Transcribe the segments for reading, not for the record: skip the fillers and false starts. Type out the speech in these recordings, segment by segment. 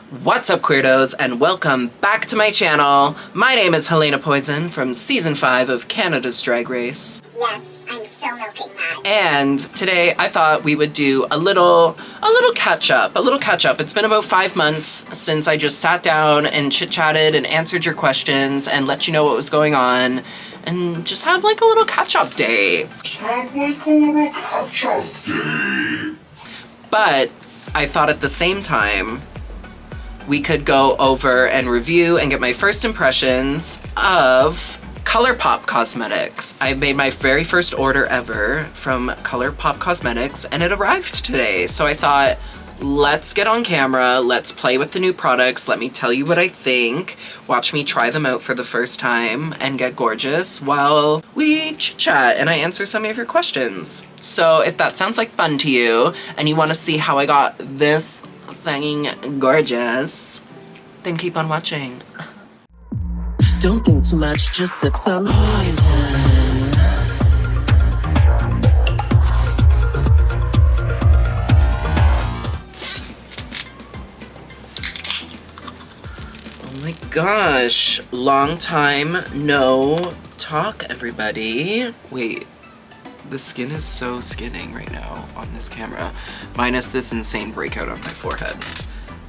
What's up, Queerdos, and welcome back to my channel. My name is Helena Poison from Season 5 of Canada's Drag Race. Yes, I'm still milking that. And today I thought we would do a little catch-up. It's been about 5 months since I just sat down and chit-chatted and answered your questions and let you know what was going on. And just have like a little catch-up day. But I thought at the same time, we could go over and review and get my first impressions of Colorpop Cosmetics. I made my very first order ever from Colorpop Cosmetics and it arrived today. So I thought, let's get on camera, let's play with the new products, let me tell you what I think, watch me try them out for the first time and get gorgeous while we chit-chat and I answer some of your questions. So if that sounds like fun to you and you want to see how I got this thinging gorgeous, then keep on watching. Don't think too much, just sip some poison. Oh my gosh, long time no talk, everybody. Wait, the skin is so skinning right now on this camera, minus this insane breakout on my forehead.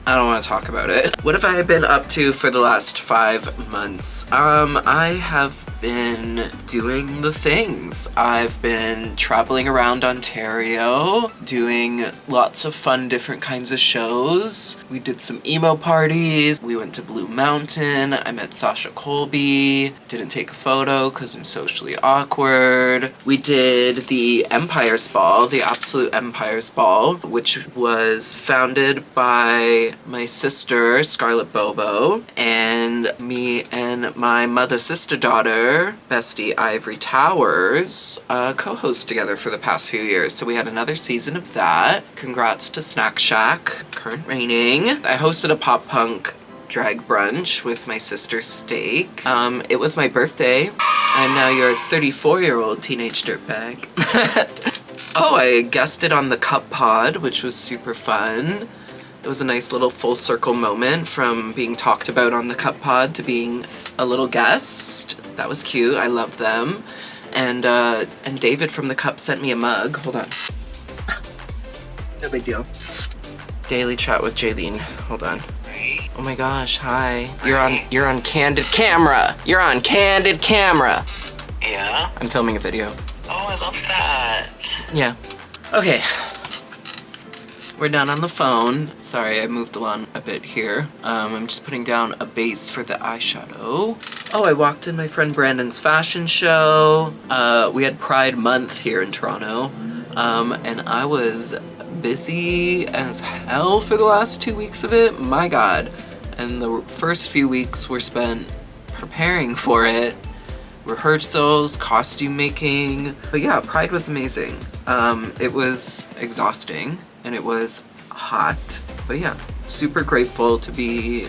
I don't want to talk about it. What have I been up to for the last 5 months? I have been doing the things. I've been traveling around Ontario, doing lots of fun different kinds of shows. We did some emo parties. We went to Blue Mountain. I met Sasha Colby. Didn't take a photo because I'm socially awkward. We did the Empire's Ball, the Absolute Empire's Ball, which was founded by my sister, Scarlett Bobo, and me and my mother-sister-daughter, bestie Ivory Towers, co-host together for the past few years. So we had another season of that. Congrats to Snack Shack, current reigning. I hosted a pop-punk drag brunch with my sister Steak. It was my birthday. I'm now your 34-year-old teenage dirtbag. Oh, I guested on the Cup Pod, which was super fun. It was a nice little full circle moment from being talked about on the Cup Pod to being a little guest. That was cute. I love them. And David from the Cup sent me a mug. Hold on. No big deal. Daily chat with Jaylene. Hold on. Oh my gosh, hi. You're on candid camera. You're on candid camera. Yeah? I'm filming a video. Oh, I love that. Yeah. Okay. We're done on the phone. Sorry, I moved along a bit here. I'm just putting down a base for the eyeshadow. Oh, I walked in my friend Brandon's fashion show. We had Pride Month here in Toronto. And I was busy as hell for the last 2 weeks of it. My God. And the first few weeks were spent preparing for it. Rehearsals, costume making. But yeah, Pride was amazing. It was exhausting. And it was hot, but yeah, super grateful to be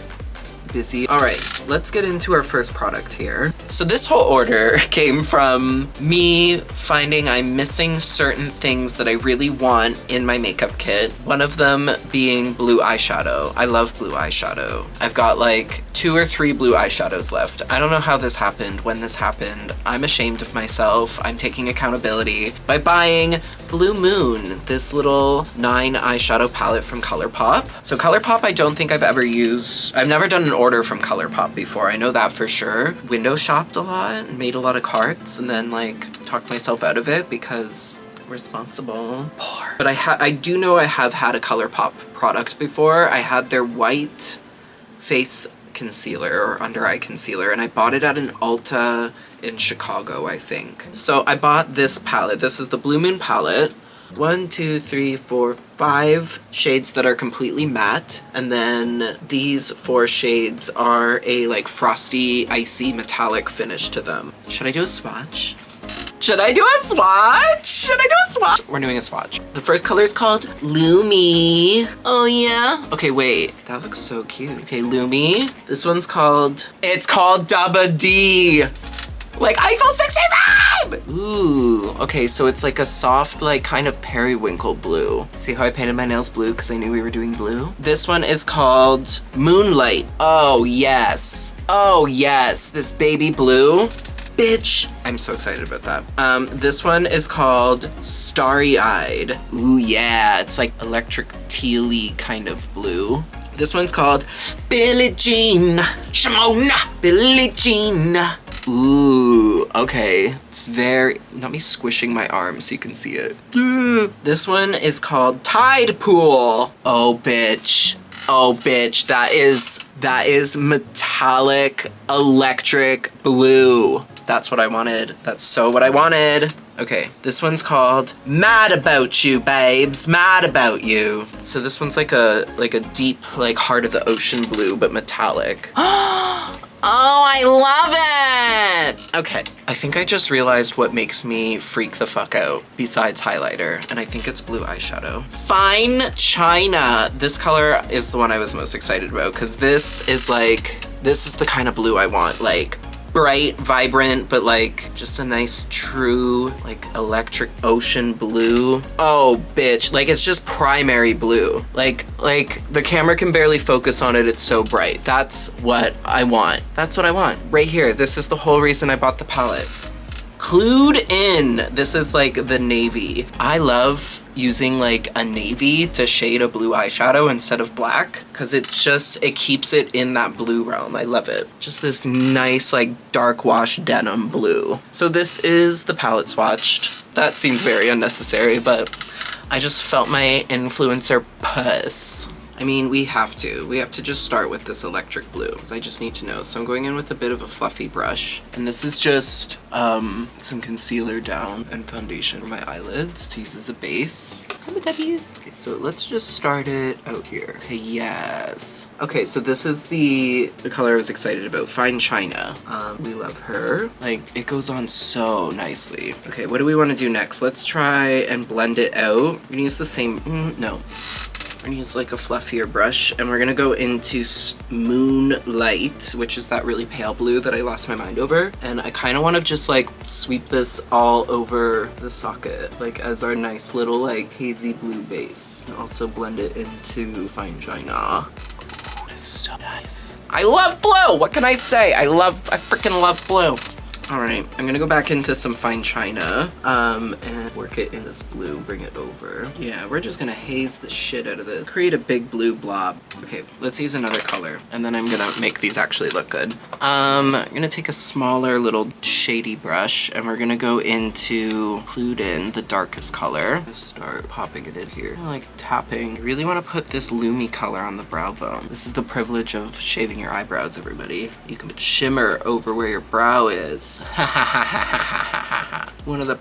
busy. All right, let's get into our first product here. So this whole order came from me finding I'm missing certain things that I really want in my makeup kit. One of them being blue eyeshadow. I love blue eyeshadow. I've got like 2 or 3 blue eyeshadows left. I don't know how this happened, when this happened. I'm ashamed of myself. I'm taking accountability by buying Blue Moon, this little 9 eyeshadow palette from Colorpop. So Colorpop I don't think I've ever used. I've never done an order from Colorpop before. I know that for sure. Window shopped a lot, made a lot of carts, and then like talked myself out of it because responsible. Poor. But I do know I have had a Colorpop product before. I had their white face concealer or under eye concealer and I bought it at an Ulta in Chicago, I think. So I bought this palette. This is the Blue Moon palette. 1, 2, 3, 4, 5 shades that are completely matte, and then these 4 shades are a like frosty, icy, metallic finish to them. Should I do a swatch? Should I do a swatch? Should I do a swatch? We're doing a swatch. The first color is called Lumi. Oh yeah? Okay, wait. That looks so cute. Okay, Lumi. This one's called... It's called Dabba D. Like Eiffel 65! Ooh, okay, so it's like a soft, like kind of periwinkle blue. See how I painted my nails blue because I knew we were doing blue? This one is called Moonlight. Oh yes. Oh yes, this baby blue. Bitch. I'm so excited about that. This one is called Starry Eyed. Ooh yeah, it's like electric tealy kind of blue. This one's called Billie Jean. Shimona. Billie Jean. Ooh, okay. It's very, not me squishing my arm so you can see it. This one is called Tide Pool. Oh bitch. Oh bitch, that is metallic electric blue. That's what I wanted. That's so what I wanted. Okay, this one's called Mad About You, babes. Mad About You. So this one's like a deep, like heart of the ocean blue, but metallic. Oh, I love it! Okay, I think I just realized what makes me freak the fuck out besides highlighter, and I think it's blue eyeshadow. Fine China. This color is the one I was most excited about because this is the kind of blue I want. Like, bright, vibrant, but like just a nice true like electric ocean blue. Oh bitch, like it's just primary blue. Like the camera can barely focus on it, it's so bright. That's what I want. That's what I want. Right here, this is the whole reason I bought the palette. Clued In. This is like the navy. I love using like a navy to shade a blue eyeshadow instead of black because it keeps it in that blue realm. I love it. Just this nice like dark wash denim blue. So this is the palette swatched. That seemed very unnecessary, but I just felt my influencer puss. I mean, we have to just start with this electric blue because I just need to know. So I'm going in with a bit of a fluffy brush. And this is just some concealer down and foundation for my eyelids to use as a base. Okay, so let's just start it out here. Okay, yes. Okay, so this is the color I was excited about, Fine China. We love her. Like, it goes on so nicely. Okay, what do we want to do next? Let's try and blend it out. We're gonna use the same, no. We're gonna use like a fluffier brush and we're gonna go into Moonlight, which is that really pale blue that I lost my mind over. And I kind of want to just like sweep this all over the socket, like as our nice little like hazy blue base. And also blend it into Fine China. It's so nice. I love blue! What can I say? I freaking love blue. All right, I'm gonna go back into some Fine China and work it in this blue, bring it over. Yeah, we're just gonna haze the shit out of this. Create a big blue blob. Okay, let's use another color and then I'm gonna make these actually look good. I'm gonna take a smaller little shady brush and we're gonna go into Clued In, the darkest color. Just start popping it in here, like tapping. You really wanna put this loomy color on the brow bone. This is the privilege of shaving your eyebrows, everybody. You can put shimmer over where your brow is. One of the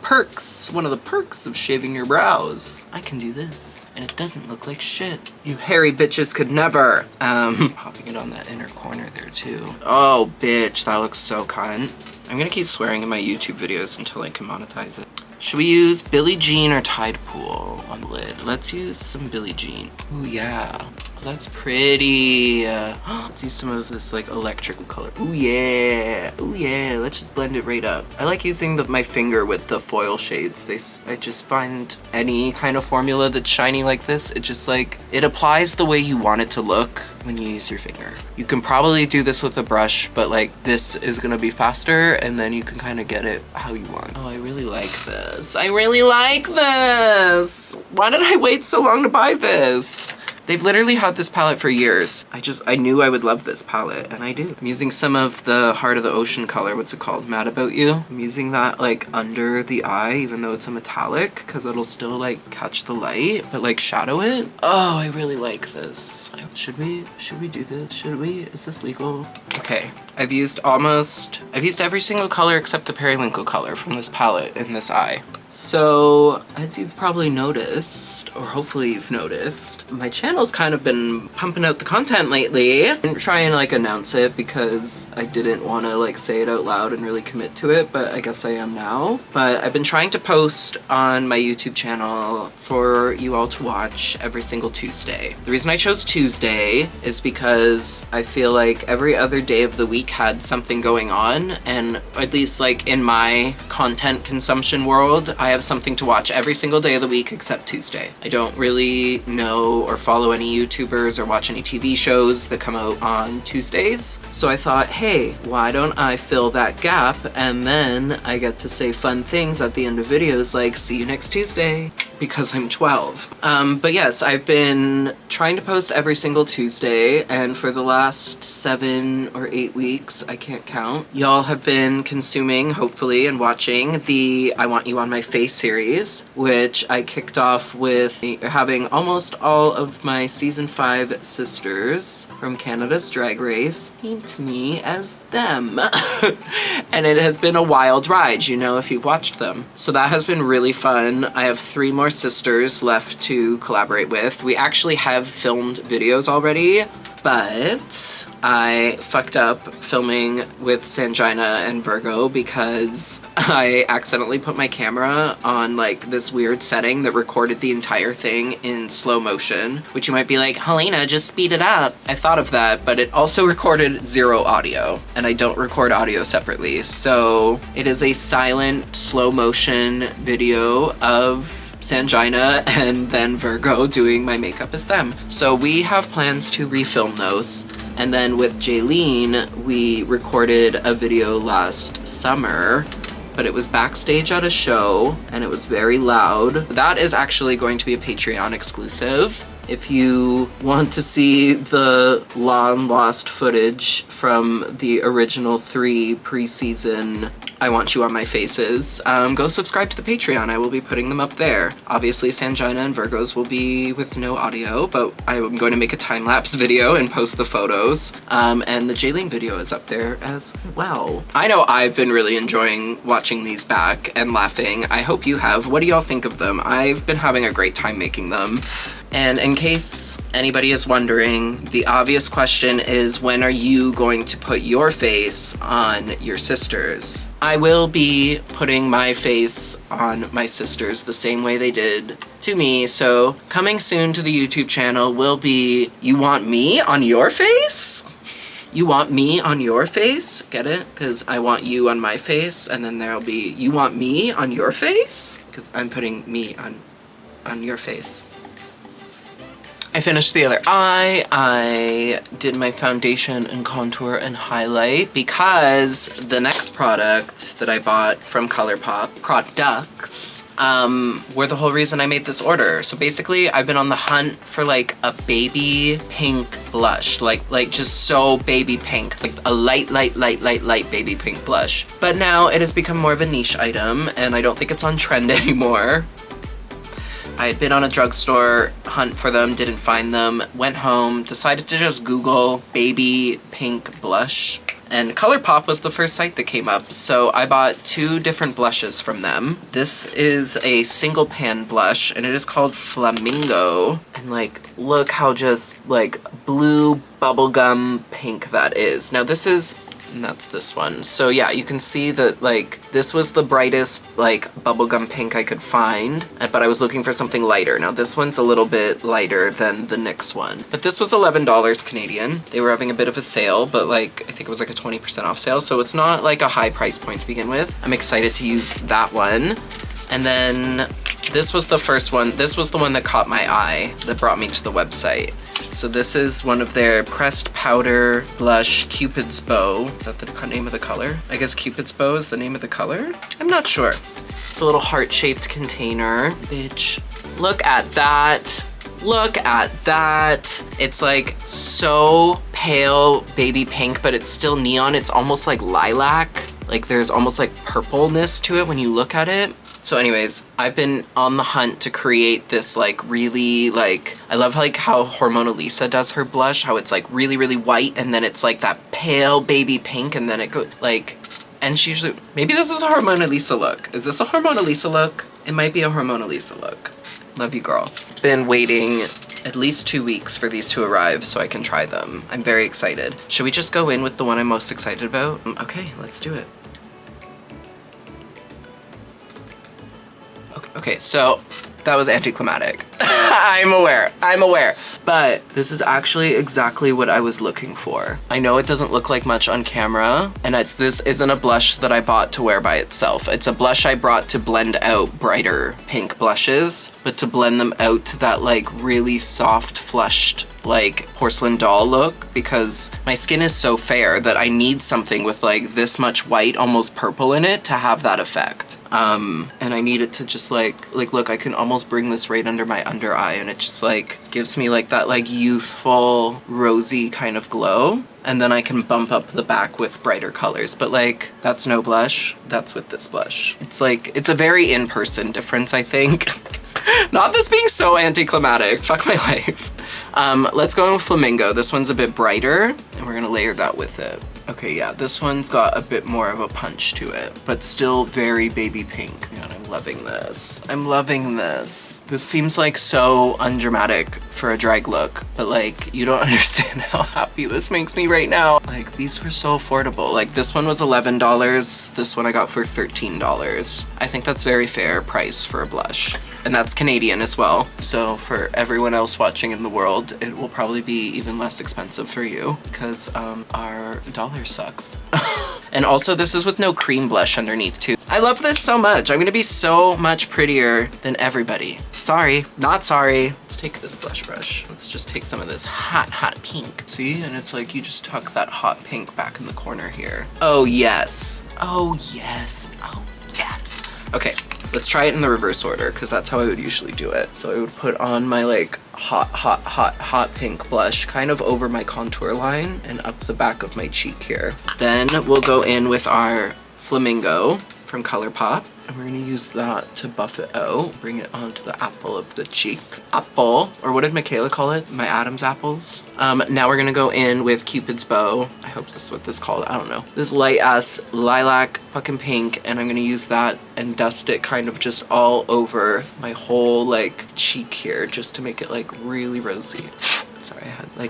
perks of shaving your brows. I can do this and it doesn't look like shit. You hairy bitches could never. Popping it on that inner corner there too. Oh bitch, that looks so cunt. I'm gonna keep swearing in my YouTube videos until I can monetize it. Should we use Billie Jean or Tide Pool on the lid? Let's use some Billie Jean. Ooh yeah. That's pretty. Let's use some of this like electric color. Ooh yeah. Ooh yeah. Let's just blend it right up. I like using my finger with the foil shades. I just find any kind of formula that's shiny like this, it just like, it applies the way you want it to look when you use your finger. You can probably do this with a brush, but like this is gonna be faster and then you can kind of get it how you want. Oh, I really like this. I really like this. Why did I wait so long to buy this? They've literally had this palette for years. I knew I would love this palette, and I do. I'm using some of the Heart of the Ocean color, what's it called? Mad About You. I'm using that like under the eye, even though it's a metallic, because it'll still like catch the light, but like shadow it. Oh, I really like this. Should we do this? Should we? Is this legal? Okay, I've used every single color except the periwinkle color from this palette in this eye. So, as you've probably noticed, or hopefully you've noticed, my channel's kind of been pumping out the content lately. I didn't try and like announce it because I didn't want to like say it out loud and really commit to it, but I guess I am now. But I've been trying to post on my YouTube channel for you all to watch every single Tuesday. The reason I chose Tuesday is because I feel like every other day of the week had something going on, and at least like in my content consumption world, I have something to watch every single day of the week except Tuesday. I don't really know or follow any YouTubers or watch any TV shows that come out on Tuesdays. So I thought, hey, why don't I fill that gap and then I get to say fun things at the end of videos like, see you next Tuesday, because I'm 12. But yes, I've been trying to post every single Tuesday, and for the last 7 or 8 weeks, I can't count, y'all have been consuming, hopefully, and watching the I Want You on My Face series, which I kicked off with having almost all of my season 5 sisters from Canada's Drag Race paint me as them. And it has been a wild ride, you know, if you've watched them. So that has been really fun. I have 3 more sisters left to collaborate with. We actually have filmed videos already, but I fucked up filming with Sangina and Virgo because I accidentally put my camera on like this weird setting that recorded the entire thing in slow motion, which you might be like, Helena, just speed it up. I thought of that, but it also recorded 0 audio, and I don't record audio separately. So it is a silent slow motion video of Sangina and then Virgo doing my makeup as them. So we have plans to refilm those. And then with Jaylene, we recorded a video last summer, but it was backstage at a show and it was very loud. That is actually going to be a Patreon exclusive. If you want to see the long lost footage from the original 3 pre-season I Want You on My Faces, go subscribe to the Patreon. I will be putting them up there. Obviously, Sangina and Virgo's will be with no audio, but I'm going to make a time-lapse video and post the photos. And the Jaylene video is up there as well. I know I've been really enjoying watching these back and laughing. I hope you have. What do y'all think of them? I've been having a great time making them. And in case anybody is wondering, the obvious question is, when are you going to put your face on your sisters? I will be putting my face on my sisters the same way they did to me, so coming soon to the YouTube channel will be, you want me on your face? You want me on your face? Get it? Because I want you on my face, and then there'll be, you want me on your face? Because I'm putting me on your face. I finished the other eye. I did my foundation and contour and highlight because the next product that I bought from Colorpop, products, were the whole reason I made this order. So basically, I've been on the hunt for like a baby pink blush, like just so baby pink, like a light baby pink blush. But now it has become more of a niche item, and I don't think it's on trend anymore. I had been on a drugstore hunt for them, didn't find them, went home, decided to just Google baby pink blush, and Colorpop was the first site that came up, so I bought 2 different blushes from them. This is a single pan blush, and it is called Flamingo, and like, look how just like blue bubblegum pink that is. Now this is, and that's this one. So yeah, you can see that like this was the brightest like bubblegum pink I could find, but I was looking for something lighter. Now this one's a little bit lighter than the NYX one, but this was $11 Canadian. They were having a bit of a sale, but like I think it was like a 20% off sale, so it's not like a high price point to begin with. I'm excited to use that one. And then this was the first one. This was the one that caught my eye, that brought me to the website. So this is one of their pressed powder blush Cupid's Bow. Is that the name of the color? I guess Cupid's Bow is the name of the color? I'm not sure. It's a little heart-shaped container. Bitch, look at that. Look at that. It's like so pale baby pink, but it's still neon. It's almost like lilac. Like there's almost like purpleness to it when you look at it. So anyways, I've been on the hunt to create this like really like, I love like how Hormona Lisa does her blush, how it's like really white and then it's like that pale baby pink and then it goes like, and she usually, maybe this is a Hormona Lisa look. Is this a Hormona Lisa look? It might be a Hormona Lisa look. Love you, girl. Been waiting at least 2 weeks for these to arrive so I can try them. I'm very excited. Should we just go in with the one I'm most excited about? Okay, let's do it. Okay, so that was anticlimactic. I'm aware. But this is actually exactly what I was looking for. I know it doesn't look like much on camera, and this isn't a blush that I bought to wear by itself. It's a blush I brought to blend out brighter pink blushes, but to blend them out to that like really soft, flushed, like porcelain doll look, because my skin is so fair that I need something with like this much white, almost purple in it to have that effect. And I need it to just like look, I can almost bring this right under my under eye, and it just like gives me like that like youthful, rosy kind of glow. And then I can bump up the back with brighter colors. But like, that's no blush, that's with this blush. It's like, it's a very in-person difference, I think. Not this being so anticlimactic, fuck my life. Let's go with Flamingo. This one's a bit brighter, and we're gonna layer that with it. Okay, yeah, this one's got a bit more of a punch to it, but still very baby pink. God, I'm loving this. I'm loving this. This seems like so undramatic for a drag look, but like, you don't understand how happy this makes me right now. Like, these were so affordable. Like, this one was $11. This one I got for $13. I think that's very fair price for a blush. And that's Canadian as well. So for everyone else watching in the world, it will probably be even less expensive for you because our dollar sucks. And also this is with no cream blush underneath too. I love this so much. I'm gonna be so much prettier than everybody. Sorry, not sorry. Let's take this blush brush. Let's just take some of this hot, hot pink. See, and it's like you just tuck that hot pink back in the corner here. Oh yes. Oh yes. Oh yes. Okay. Let's try it in the reverse order, because that's how I would usually do it. So I would put on my like hot pink blush kind of over my contour line and up the back of my cheek here. Then we'll go in with our Flamingo from Colorpop, and we're gonna use that to buff it out, bring it onto the apple of the cheek. Apple, or what did Michaela call it? My Adam's apples. Now we're gonna go in with Cupid's bow. I hope this is what this is called, I don't know. This light ass lilac fucking pink, and I'm gonna use that and dust it kind of just all over my whole like cheek here, just to make it like really rosy. Sorry,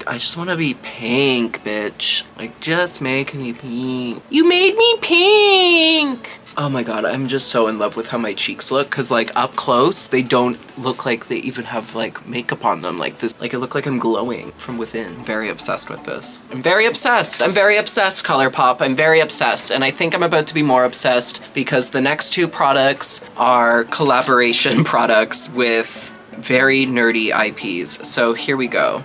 I just want to be pink, bitch. Like, just make me pink. You made me pink! Oh my god, I'm just so in love with how my cheeks look, because like up close, they don't look like they even have like makeup on them like this. Like, it look like I'm glowing from within. I'm very obsessed with this. I'm very obsessed, Colorpop. I'm very obsessed, and I think I'm about to be more obsessed because the next two products are collaboration products with very nerdy IPs. So here we go.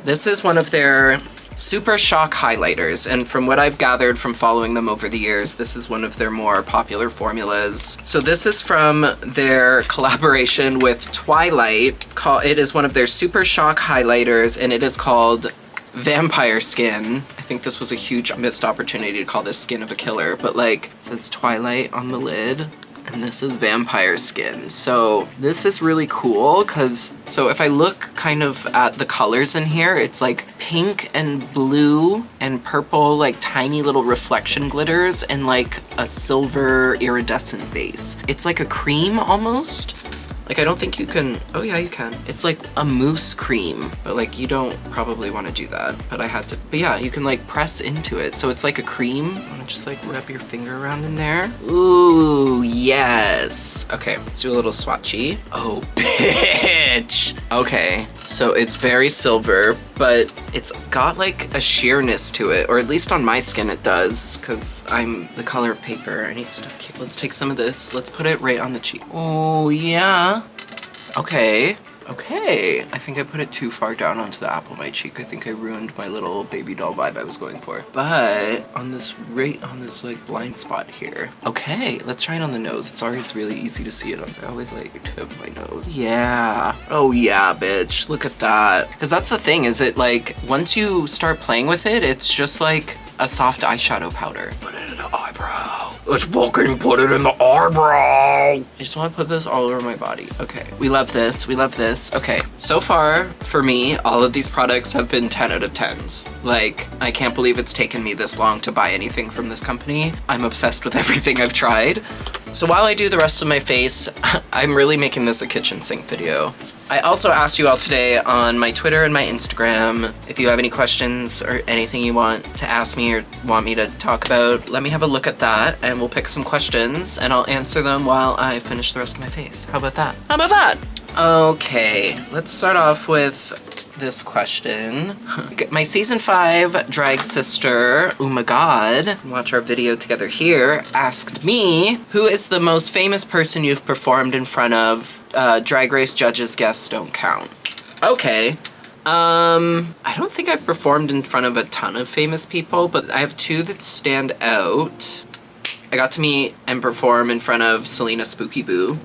This is one of their Super Shock highlighters, and from what I've gathered from following them over the years, this is one of their more popular formulas. So this is from their collaboration with Twilight. It is one of their Super Shock highlighters, and it is called Vampire Skin. I think this was a huge missed opportunity to call this Skin of a Killer, but like, it says Twilight on the lid. And this is Vampire Skin. So this is really cool because, so if I look kind of at the colors in here, it's like pink and blue and purple, like tiny little reflection glitters, and like a silver iridescent base. It's like a cream almost. Like, I don't think you can, oh yeah, you can. It's like a mousse cream, but like, you don't probably want to do that, but I had to, but yeah, you can like press into it. So it's like a cream. You want to just like wrap your finger around in there. Ooh, yes. Okay, let's do a little swatchy. Oh, bitch. Okay, so it's very silver, but it's got like a sheerness to it, or at least on my skin it does, because I'm the color of paper. I need stuff. Okay, let's take some of this. Let's put it right on the cheek. Oh, yeah. Okay, I think I put it too far down onto the apple of my cheek. I think I ruined my little baby doll vibe I was going for. But on this, right on this like blind spot here. Okay, let's try it on the nose. It's always really easy to see it on, I always like tip my nose. Yeah, oh yeah, bitch, look at that. Because that's the thing, is it like, once you start playing with it, it's just like a soft eyeshadow powder. Put it in the eyebrow. Let's fucking put it in the eyebrow. I just want to put this all over my body. Okay, we love this, we love this. Okay, so far, for me, all of these products have been 10 out of 10s. Like, I can't believe it's taken me this long to buy anything from this company. I'm obsessed with everything I've tried. So while I do the rest of my face, I'm really making this a kitchen sink video. I also asked you all today on my Twitter and my Instagram if you have any questions or anything you want to ask me or want me to talk about. Let me have a look at that and we'll pick some questions and I'll answer them while I finish the rest of my face. How about that? How about that? Okay, let's start off with this question. My season 5 drag sister, oh my god, watch our video together here, asked me, who is the most famous person you've performed in front of? Drag Race judges guests don't count. Okay. I don't think I've performed in front of a ton of famous people, but I have 2 that stand out. I got to meet and perform in front of Selena Spooky Boo,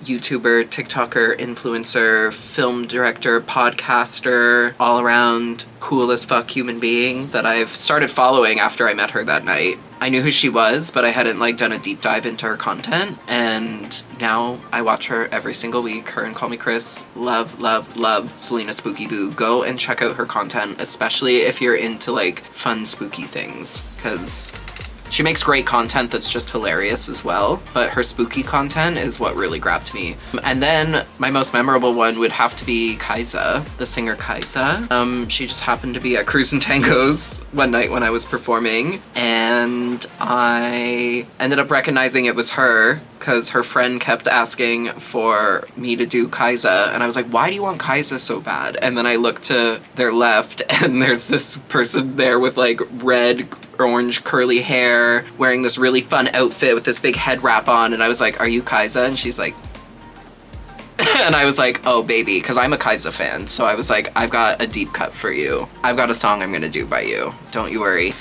YouTuber, TikToker, influencer, film director, podcaster, all around cool as fuck human being that I've started following after I met her that night. I knew who she was, but I hadn't done a deep dive into her content, and now I watch her every single week. Her and Call Me Chris. Love, love, love Selena Spooky Boo. Go and check out her content, especially if you're into fun spooky things, because she makes great content that's just hilarious as well, but her spooky content is what really grabbed me. And then my most memorable one would have to be Kaisa, the singer Kaisa. She just happened to be at Cruise and Tango's one night when I was performing, and I ended up recognizing it was her because her friend kept asking for me to do Kaisa, and I was like, why do you want Kaisa so bad? And then I looked to their left, and there's this person there with red, orange curly hair, wearing this really fun outfit with this big head wrap on, and I was like, are you Kaisa? And she's like, and I was like, oh baby, because I'm a Kaisa fan, so I was like, I've got a deep cut for you. I've got a song I'm gonna do by you. Don't you worry.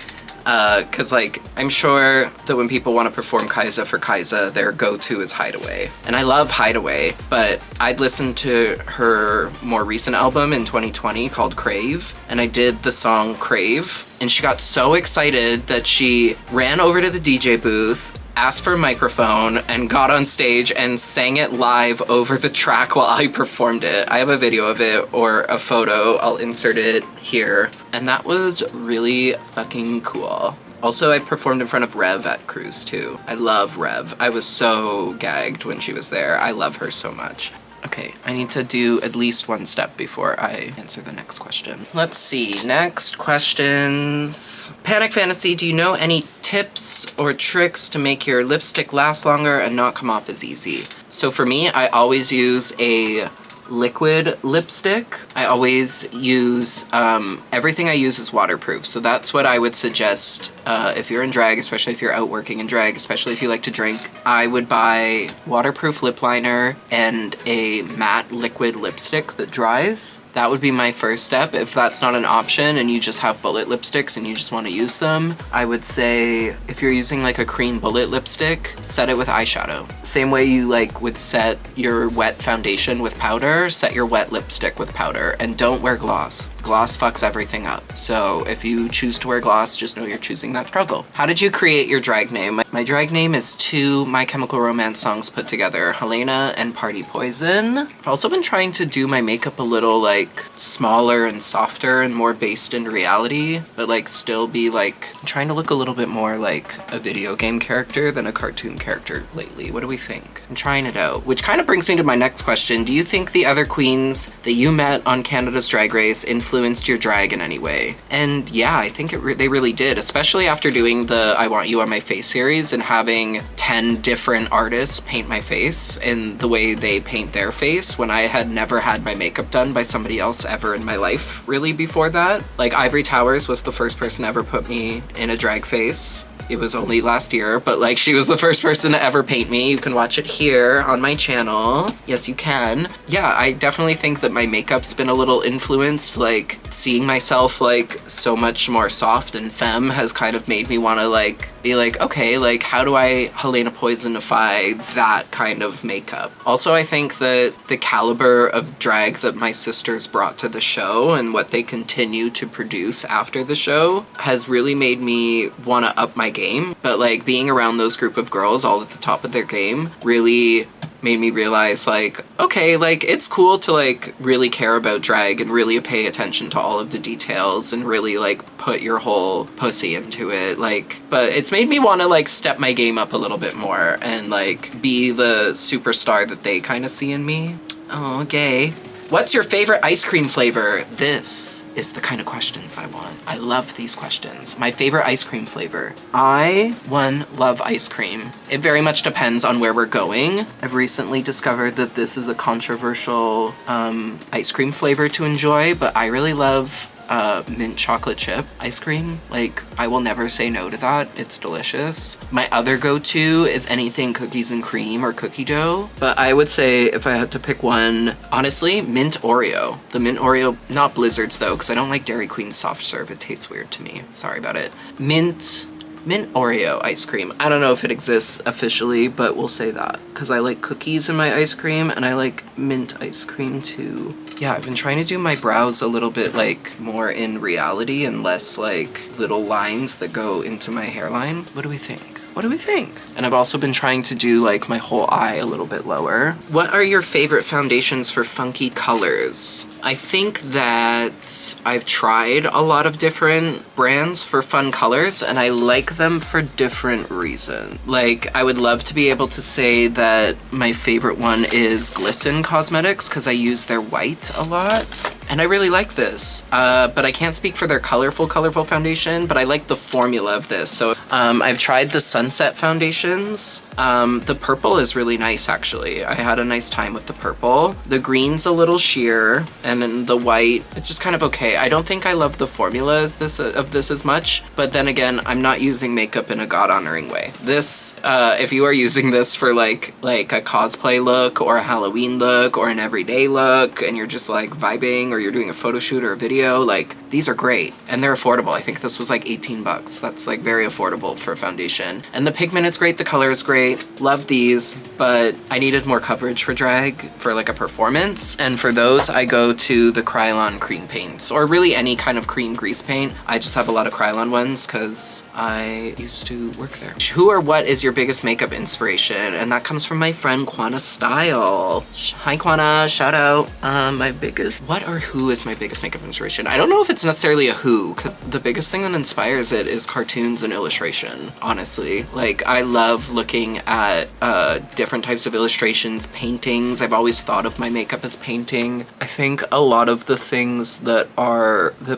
Because I'm sure that when people want to perform Kaisa for Kaisa, their go-to is Hideaway. And I love Hideaway, but I'd listened to her more recent album in 2020 called Crave, and I did the song Crave, and she got so excited that she ran over to the DJ booth, asked for a microphone, and got on stage and sang it live over the track while I performed it. I have a video of it, or a photo, I'll insert it here. And that was really fucking cool. Also, I performed in front of Rev at Cruise too. I love Rev. I was so gagged when she was there. I love her so much. Okay, I need to do at least one step before I answer the next question. Let's see, next questions. Panic Fantasy, do you know any tips or tricks to make your lipstick last longer and not come off as easy? So for me, I always use a liquid lipstick. I always use, everything I use is waterproof, so that's what I would suggest if you're in drag, especially if you're out working in drag, especially if you like to drink. I would buy waterproof lip liner and a matte liquid lipstick that dries. That would be my first step. If that's not an option and you just have bullet lipsticks and you just want to use them, I would say if you're using a cream bullet lipstick, set it with eyeshadow. Same way you would set your wet foundation with powder, set your wet lipstick with powder, and don't wear gloss. Gloss fucks everything up. So if you choose to wear gloss, just know you're choosing that struggle. How did you create your drag name? My drag name is 2 My Chemical Romance songs put together, Helena and Party Poison. I've also been trying to do my makeup a little smaller and softer and more based in reality, but still be I'm trying to look a little bit more like a video game character than a cartoon character lately. What do we think? I'm trying it out, which kind of brings me to my next question. Do you think the other queens that you met on Canada's Drag Race influenced your drag in any way? And yeah, I think they really did, especially after doing the I Want You on My Face series and having 10 different artists paint my face in the way they paint their face when I had never had my makeup done by somebody else ever in my life really before that. Ivory Towers was the first person to ever put me in a drag face. It was only last year, but she was the first person to ever paint me. You can watch it here on my channel. Yes, you can. Yeah, I definitely think that my makeup's been a little influenced. Seeing myself so much more soft and femme has kind of made me want to be okay, how do I Helena Poisonify that kind of makeup? Also, I think that the caliber of drag that my sisters brought to the show and what they continue to produce after the show has really made me want to up my game. But being around those group of girls all at the top of their game really made me realize like, okay, like it's cool to like really care about drag and really pay attention to all of the details and really like put your whole pussy into it. Like, but it's made me want to like step my game up a little bit more and like be the superstar that they kind of see in me. Oh, gay. What's your favorite ice cream flavor? This is the kind of questions I want. I love these questions. My favorite ice cream flavor. I love ice cream. It very much depends on where we're going. I've recently discovered that this is a controversial ice cream flavor to enjoy, but I really love mint chocolate chip ice cream. Like, I will never say no to that. It's delicious. My other go-to is anything cookies and cream or cookie dough. But I would say if I had to pick one, honestly, mint Oreo. The mint Oreo, not Blizzards though, because I don't like Dairy Queen soft serve. It tastes weird to me. Sorry about it. Mint Oreo ice cream. I don't know if it exists officially, but we'll say that. Because I like cookies in my ice cream, and I like mint ice cream too. Yeah, I've been trying to do my brows a little bit like more in reality and less like little lines that go into my hairline. What do we think? What do we think? And I've also been trying to do like my whole eye a little bit lower. What are your favorite foundations for funky colors? I think that I've tried a lot of different brands for fun colors and I like them for different reasons. Like, I would love to be able to say that my favorite one is Glisten Cosmetics because I use their white a lot. And I really like this, but I can't speak for their colorful foundation, but I like the formula of this. So I've tried the Sunset foundations. The purple is really nice, actually. I had a nice time with the purple. The green's a little sheer, and then the white, it's just kind of okay. I don't think I love the formula of this as much, but then again, I'm not using makeup in a God-honoring way. This, if you are using this for like a cosplay look or a Halloween look or an everyday look, and you're just like vibing or you're doing a photo shoot or a video, like, these are great and they're affordable. I think this was like 18 bucks. That's like very affordable for a foundation. And the pigment is great, the color is great. Love these, but I needed more coverage for drag for like a performance. And for those, I go to the Krylon cream paints or really any kind of cream grease paint. I just have a lot of Krylon ones because I used to work there. Who or what is your biggest makeup inspiration? And that comes from my friend Quana Style. Hi Quana, shout out. What or who is my biggest makeup inspiration? I don't know if it's necessarily a who, 'cause the biggest thing that inspires it is cartoons and illustration, honestly. Like, I love looking at different types of illustrations, paintings. I've always thought of my makeup as painting. I think a lot of the things that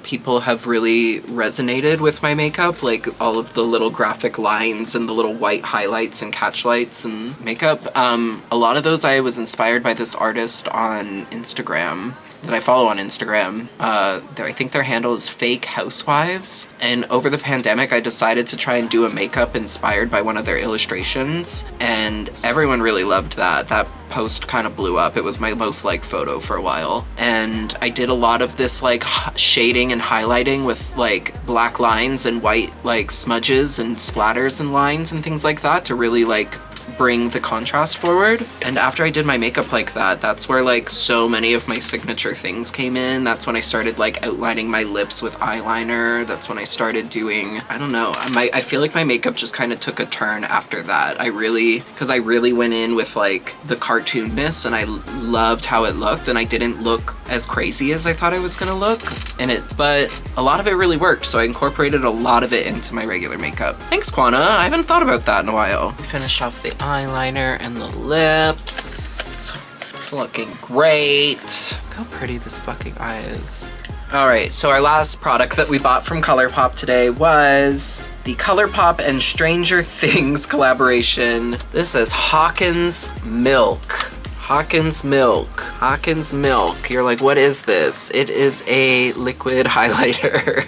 people have really resonated with my makeup, like all of the little graphic lines and the little white highlights and catchlights and makeup, a lot of those I was inspired by this artist on Instagram that I follow on Instagram. I think their handle is Fake Housewives. And over the pandemic, I decided to try and do a makeup inspired by one of their illustrations. And everyone really loved that. That post kind of blew up. It was my most liked photo for a while. And I did a lot of this like shading and highlighting with like black lines and white like smudges and splatters and lines and things like that to really like bring the contrast forward. And after I did my makeup like that, that's where like so many of my signature things came in. That's when I started like outlining my lips with eyeliner. That's when I started doing, I don't know, I feel like my makeup just kind of took a turn after that. Because I really went in with like the cartoonness and I loved how it looked, and I didn't look as crazy as I thought I was gonna look in it, but a lot of it really worked, so I incorporated a lot of it into my regular makeup. Thanks, Quana. I haven't thought about that in a while. Finish off the eyeliner and the lips. It's looking great. Look how pretty this fucking eye is. Alright, so our last product that we bought from Colorpop today was the Colorpop and Stranger Things collaboration. This is Hawkins Milk. Hawkins Milk. Hawkins Milk. You're like, what is this? It is a liquid highlighter.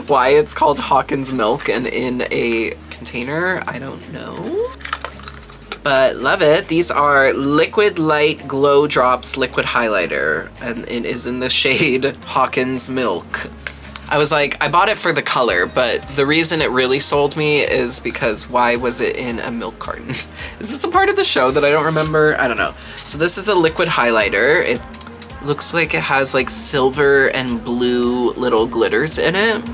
Why it's called Hawkins Milk and in a container, I don't know. But love it. These are Liquid Light Glow Drops Liquid Highlighter, and it is in the shade Hawkins Milk. I was like, I bought it for the color, but the reason it really sold me is because why was it in a milk carton? Is this a part of the show that I don't remember? I don't know. So this is a liquid highlighter. It looks like it has like silver and blue little glitters in it.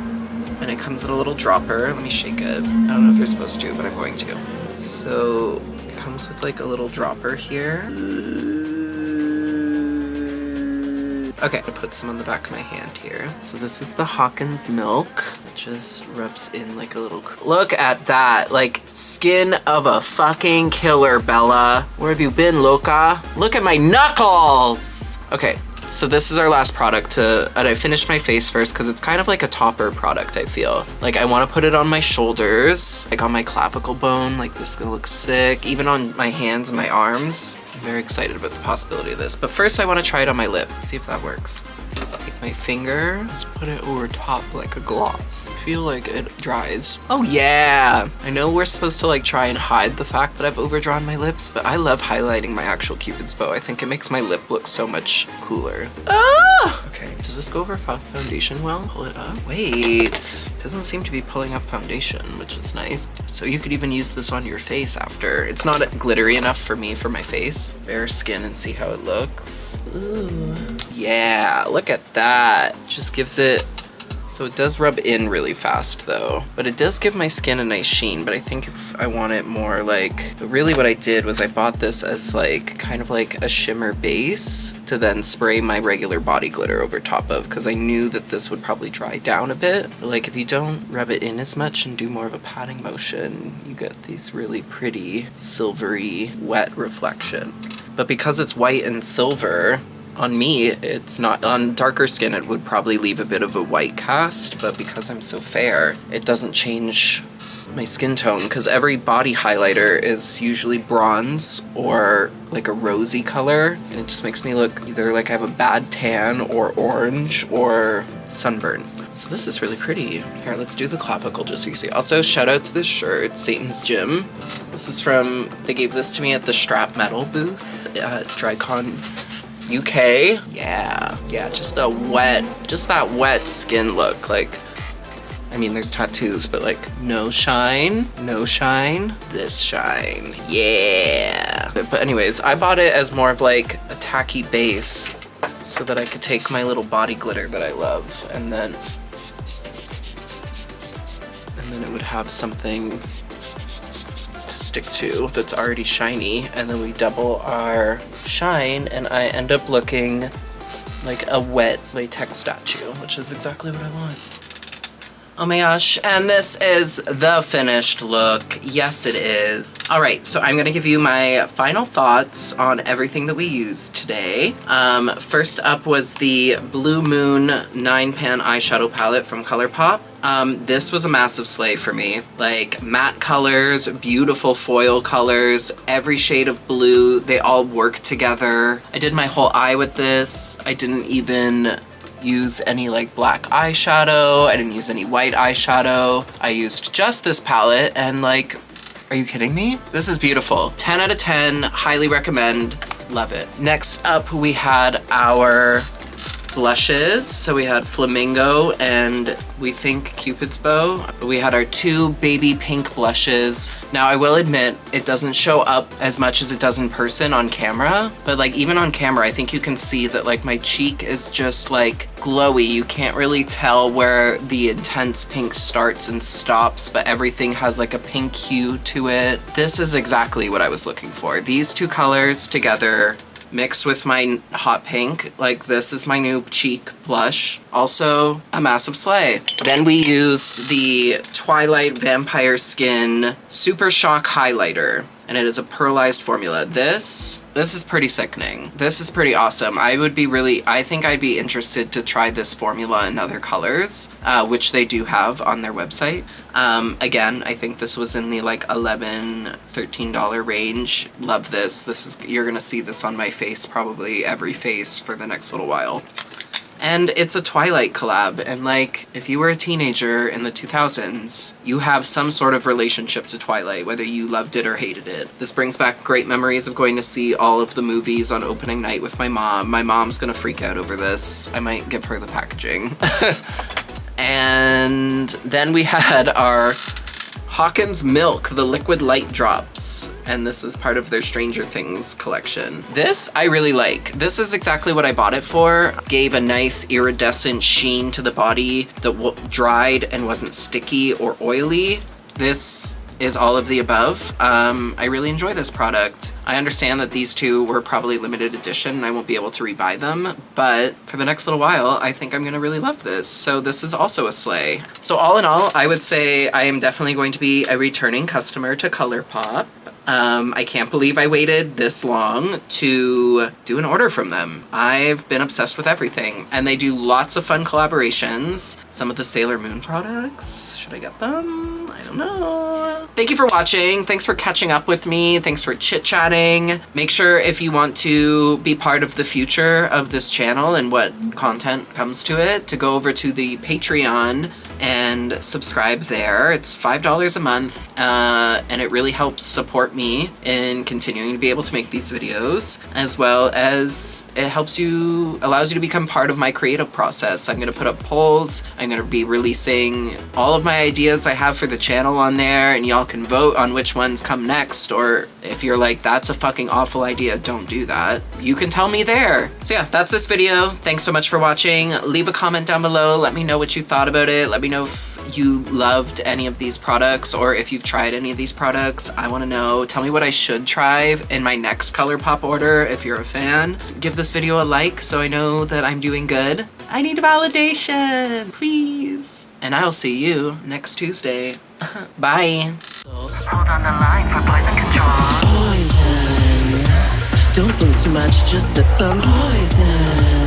And it comes in a little dropper. Let me shake it. I don't know if you're supposed to, but I'm going to. So comes with like a little dropper here. Okay, I'm gonna put some on the back of my hand here. So this is the Hawkins milk. It just rubs in like a little... Look at that, like skin of a fucking killer, Bella. Where have you been, loca? Look at my knuckles! Okay, so this is our last product and I finished my face first because it's kind of like a topper product, I feel. Like I want to put it on my shoulders, like on my clavicle bone, like this is gonna look sick. Even on my hands and my arms. I'm very excited about the possibility of this. But first I want to try it on my lip, see if that works. Take my finger, just put it over top like a gloss. I feel like it dries. Oh yeah! I know we're supposed to like try and hide the fact that I've overdrawn my lips, but I love highlighting my actual Cupid's bow. I think it makes my lip look so much cooler. Ah! Okay, does this go over foundation well? Pull it up. Wait, it doesn't seem to be pulling up foundation, which is nice. So you could even use this on your face after. It's not glittery enough for me for my face. Bare skin and see how it looks. Ooh. Yeah, look at that. Just gives it, so it does rub in really fast though, but it does give my skin a nice sheen. But I think if I want it more like, really what I did was I bought this as like kind of like a shimmer base to then spray my regular body glitter over top of, because I knew that this would probably dry down a bit. But like if you don't rub it in as much and do more of a patting motion, you get these really pretty silvery wet reflection. But because it's white and silver, on me, it's not. On darker skin, it would probably leave a bit of a white cast, but because I'm so fair, it doesn't change my skin tone, because every body highlighter is usually bronze or like a rosy color, and it just makes me look either like I have a bad tan or orange or sunburn. So this is really pretty. Here, let's do the clavicle just so you see. Also, shout out to this shirt, Satan's Gym. This is from, they gave this to me at the Strap Metal booth at DryCon UK. Yeah, just that wet skin look. Like, I mean, there's tattoos, but like, no shine, this shine. Yeah. But anyways, I bought it as more of like a tacky base so that I could take my little body glitter that I love and then it would have something to stick to that's already shiny, and then we double our shine and I end up looking like a wet latex statue, which is exactly what I want. Oh my gosh, and this is the finished look. Yes, it is. All right, so I'm gonna give you my final thoughts on everything that we used today. First up was the Blue Moon 9-pan eyeshadow palette from Colorpop. This was a massive slay for me. Like, matte colors, beautiful foil colors, every shade of blue, they all work together. I did my whole eye with this. I didn't even use any like black eyeshadow. I didn't use any white eyeshadow. I used just this palette and like, are you kidding me? This is beautiful. 10 out of 10, highly recommend, love it. Next up, we had our blushes. So we had Flamingo and we think Cupid's Bow. We had our two baby pink blushes. Now I will admit, it doesn't show up as much as it does in person on camera, but like even on camera, I think you can see that like my cheek is just like glowy. You can't really tell where the intense pink starts and stops, but everything has like a pink hue to it. This is exactly what I was looking for. These two colors together mixed with my hot pink. Like, this is my new cheek blush. Also a massive slay. Then we used the Twilight Vampire Skin Super Shock Highlighter, and it is a pearlized formula. This is pretty sickening. This is pretty awesome. I think I'd be interested to try this formula in other colors, which they do have on their website. Again, I think this was in the like $11, $13 range. Love this. You're gonna see this on my face, probably every face for the next little while. And it's a Twilight collab, and like, if you were a teenager in the 2000s, you have some sort of relationship to Twilight, whether you loved it or hated it. This brings back great memories of going to see all of the movies on opening night with my mom. My mom's gonna freak out over this. I might give her the packaging. And then we had our Hawkins Milk, the liquid light drops, and this is part of their Stranger Things collection. This I really like. This is exactly what I bought it for. Gave a nice iridescent sheen to the body that dried and wasn't sticky or oily. This is all of the above. I really enjoy this product. I understand that these two were probably limited edition and I won't be able to rebuy them, but for the next little while, I think I'm gonna really love this. So this is also a slay. So all in all, I would say I am definitely going to be a returning customer to Colorpop. I can't believe I waited this long to do an order from them. I've been obsessed with everything, and they do lots of fun collaborations. Some of the Sailor Moon products, should I get them? I don't know. Thank you for watching. Thanks for catching up with me. Thanks for chit-chatting. Make sure if you want to be part of the future of this channel and what content comes to it, to go over to the Patreon and subscribe there. It's $5 a month, and it really helps support me in continuing to be able to make these videos, as well as it allows you to become part of my creative process. I'm gonna put up polls, I'm gonna be releasing all of my ideas I have for the channel on there, and y'all can vote on which ones come next, or if you're like, that's a fucking awful idea, don't do that, you can tell me there. So yeah, that's this video. Thanks so much for watching. Leave a comment down below, let me know what you thought about it, let me know if you loved any of these products or if you've tried any of these products. I want to know. Tell me what I should try in my next Colorpop order if you're a fan. Give this video a like so I know that I'm doing good. I need validation, please. And I'll see you next Tuesday. Bye. Hold on the line for poison control. Poison. Don't think too much, just sip some poison.